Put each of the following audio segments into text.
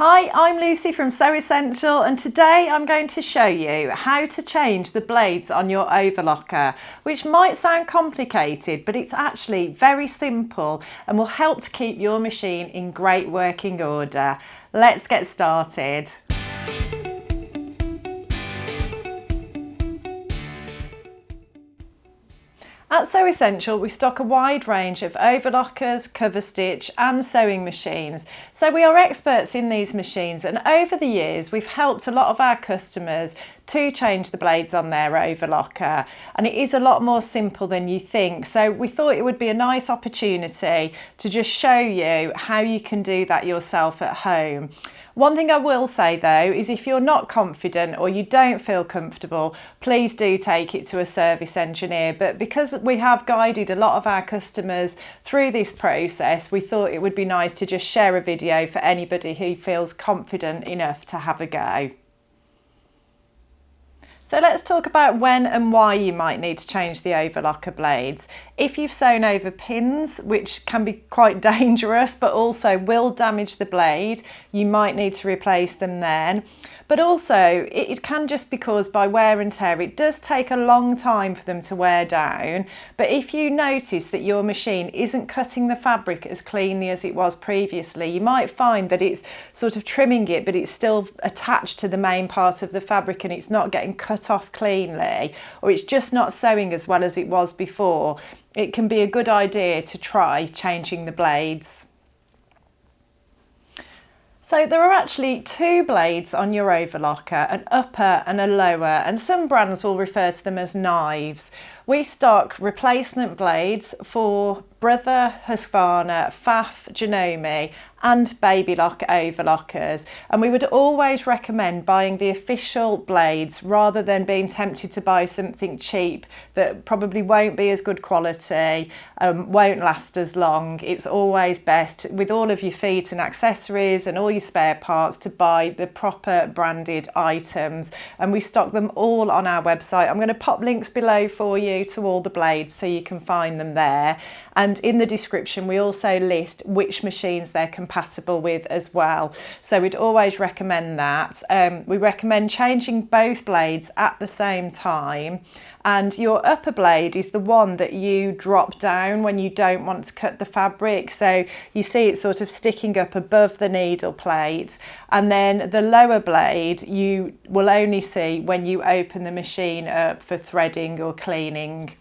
Hi, I'm Lucy from Sew Essential, and today I'm going to show you how to change the blades on your overlocker, which might sound complicated, but it's actually very simple and will help to keep your machine in great working order. Let's get started. At Sew Essential, we stock a wide range of overlockers, cover stitch and sewing machines. So we are experts in these machines, and over the years we've helped a lot of our customers to change the blades on their overlocker, and it is a lot more simple than you think. So we thought it would be a nice opportunity to just show you how you can do that yourself at home. One thing I will say though is if you're not confident or you don't feel comfortable, please do take it to a service engineer. But because we have guided a lot of our customers through this process, we thought it would be nice to just share a video for anybody who feels confident enough to have a go. So let's talk about when and why you might need to change the overlocker blades. If you've sewn over pins, which can be quite dangerous but also will damage the blade, you might need to replace them then. But also it can just be caused by wear and tear. It does take a long time for them to wear down, but if you notice that your machine isn't cutting the fabric as cleanly as it was previously, you might find that it's sort of trimming it but it's still attached to the main part of the fabric and it's not getting cut off cleanly, or it's just not sewing as well as it was before. It can be a good idea to try changing the blades. So there are actually two blades on your overlocker, an upper and a lower, and some brands will refer to them as knives. We stock replacement blades for Brother, Husqvarna, Pfaff, Janome and Babylock overlockers, and we would always recommend buying the official blades rather than being tempted to buy something cheap that probably won't be as good quality, won't last as long. It's always best with all of your feet and accessories and all your spare parts to buy the proper branded items, and we stock them all on our website. I'm going to pop links below for you to all the blades so you can find them there, and in the description we also list which machines they're compatible with as well, so we'd always recommend that. We recommend changing both blades at the same time, and your upper blade is the one that you drop down when you don't want to cut the fabric, so you see it sort of sticking up above the needle plate, and then the lower blade you will only see when you open the machine up for threading or cleaning.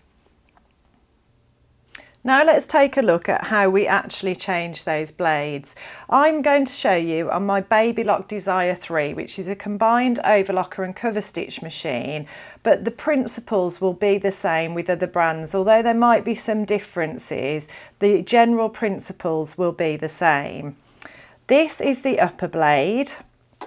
Now let's take a look at how we actually change those blades. I'm going to show you on my Babylock Desire 3, which is a combined overlocker and cover stitch machine, but the principles will be the same with other brands. Although there might be some differences, the general principles will be the same. This is the upper blade,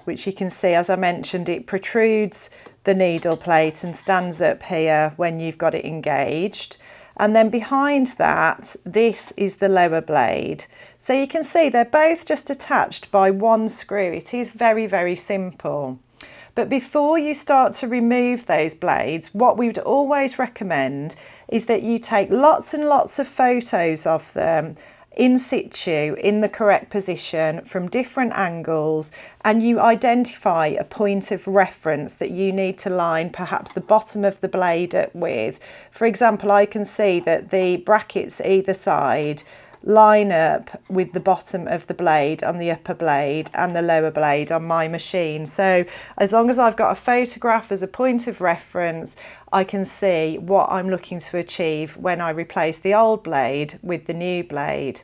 which you can see, as I mentioned, it protrudes the needle plate and stands up here when you've got it engaged. And then behind that, this is the lower blade. So you can see they're both just attached by one screw. It is very, very simple. But before you start to remove those blades, what we would always recommend is that you take lots and lots of photos of them in situ, in the correct position, from different angles, and you identify a point of reference that you need to line perhaps the bottom of the blade up with. For example, I can see that the brackets either side line up with the bottom of the blade on the upper blade and the lower blade on my machine. So as long as I've got a photograph as a point of reference, I can see what I'm looking to achieve when I replace the old blade with the new blade.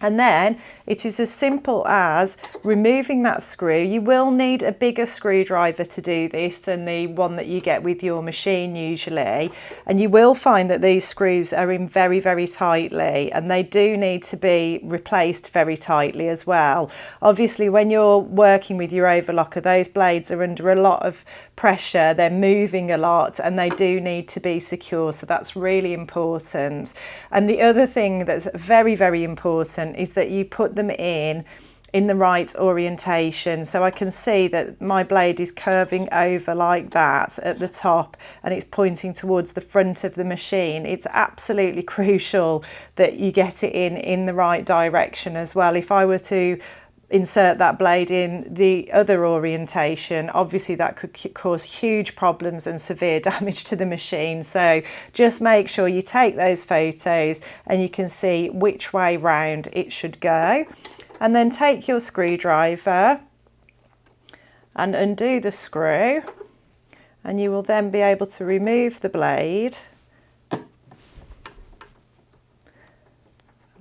And then it is as simple as removing that screw. You will need a bigger screwdriver to do this than the one that you get with your machine usually. And you will find that these screws are in very, very tightly, and they do need to be replaced very tightly as well. Obviously, when you're working with your overlocker, those blades are under a lot of pressure, they're moving a lot, and they do need to be secure, so that's really important. And the other thing that's very, very important is that you put them in the right orientation. So I can see that my blade is curving over like that at the top and it's pointing towards the front of the machine. It's absolutely crucial that you get it in the right direction as well. If I were to insert that blade in the other orientation, obviously that could cause huge problems and severe damage to the machine. So just make sure you take those photos and you can see which way round it should go. And then take your screwdriver and undo the screw, and you will then be able to remove the blade.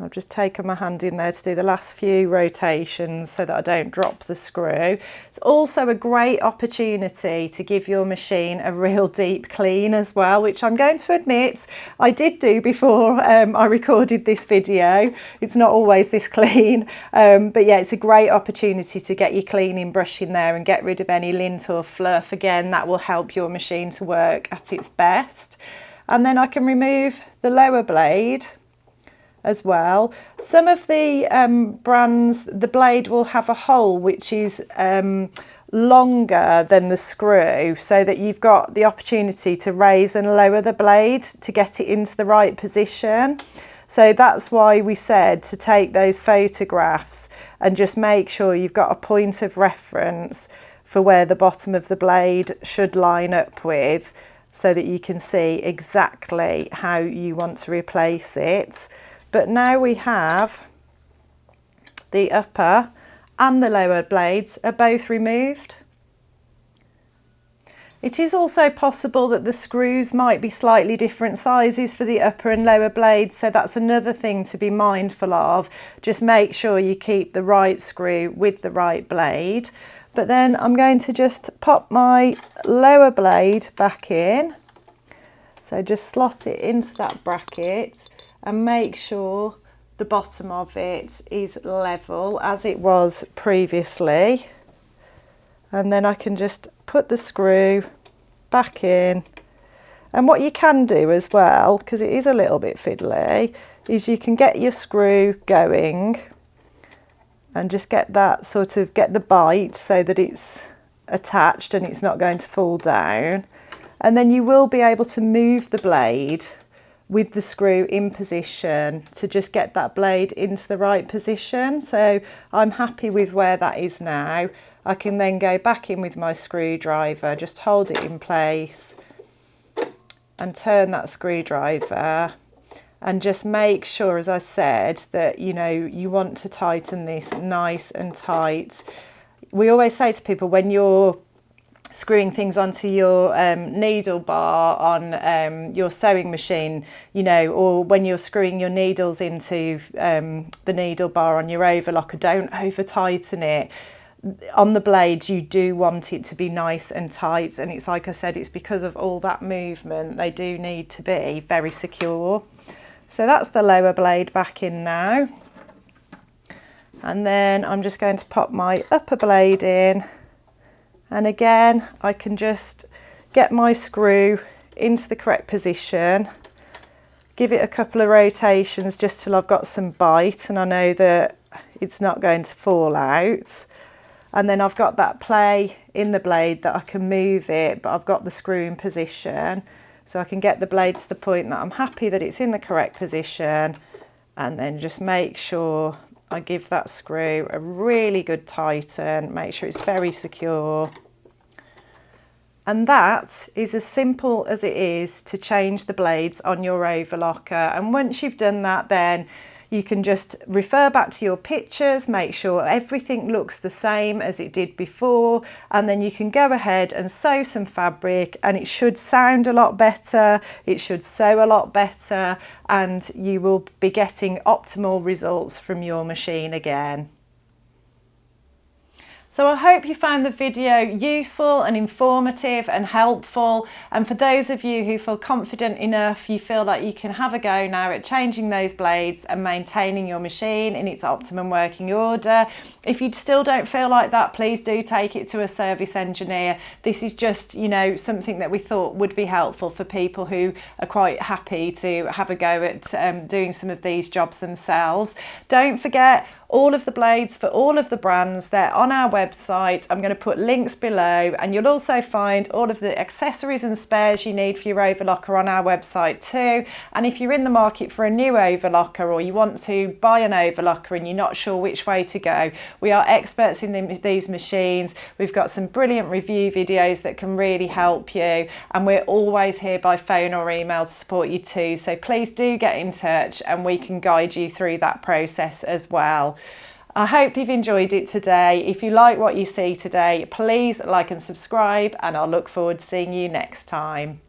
I've just taken my hand in there to do the last few rotations so that I don't drop the screw. It's also a great opportunity to give your machine a real deep clean as well, which I'm going to admit I did do before I recorded this video. It's not always this clean, but yeah, it's a great opportunity to get your cleaning brush in there and get rid of any lint or fluff. Again, that will help your machine to work at its best. And then I can remove the lower blade as well. Some of the brands, the blade will have a hole which is longer than the screw, so that you've got the opportunity to raise and lower the blade to get it into the right position. So that's why we said to take those photographs and just make sure you've got a point of reference for where the bottom of the blade should line up with, so that you can see exactly how you want to replace it. But now we have the upper and the lower blades are both removed. It is also possible that the screws might be slightly different sizes for the upper and lower blades, so that's another thing to be mindful of. Just make sure you keep the right screw with the right blade. But then I'm going to just pop my lower blade back in. So just slot it into that bracket and make sure the bottom of it is level as it was previously. And then I can just put the screw back in. And what you can do as well, because it is a little bit fiddly, is you can get your screw going and just get that sort of, get the bite so that it's attached and it's not going to fall down. And then you will be able to move the blade with the screw in position to just get that blade into the right position. So I'm happy with where that is now. I can then go back in with my screwdriver, just hold it in place and turn that screwdriver, and just make sure, as I said, that you want to tighten this nice and tight. We always say to people, when you're screwing things onto your needle bar on your sewing machine, or when you're screwing your needles into the needle bar on your overlocker, don't over tighten it. On the blade, you do want it to be nice and tight, and it's like I said, it's because of all that movement, they do need to be very secure. So that's the lower blade back in now, and then I'm just going to pop my upper blade in. And again, I can just get my screw into the correct position, give it a couple of rotations just till I've got some bite and I know that it's not going to fall out. And then I've got that play in the blade that I can move it, but I've got the screw in position. So I can get the blade to the point that I'm happy that it's in the correct position, and then just make sure I give that screw a really good tighten, make sure it's very secure. And that is as simple as it is to change the blades on your overlocker. And once you've done that, then you can just refer back to your pictures, make sure everything looks the same as it did before, and then you can go ahead and sew some fabric, and it should sound a lot better, it should sew a lot better, and you will be getting optimal results from your machine again. So I hope you found the video useful and informative and helpful, and for those of you who feel confident enough, you feel like you can have a go now at changing those blades and maintaining your machine in its optimum working order. If you still don't feel like that, please do take it to a service engineer. This is just, something that we thought would be helpful for people who are quite happy to have a go at doing some of these jobs themselves. Don't forget, all of the blades for all of the brands. They're on our website. I'm going to put links below, and you'll also find all of the accessories and spares you need for your overlocker on our website too. And if you're in the market for a new overlocker, or you want to buy an overlocker and you're not sure which way to go, we are experts in these machines. We've got some brilliant review videos that can really help you, and we're always here by phone or email to support you too. So please do get in touch and we can guide you through that process as well. I hope you've enjoyed it today. If you like what you see today, please like and subscribe, and I'll look forward to seeing you next time.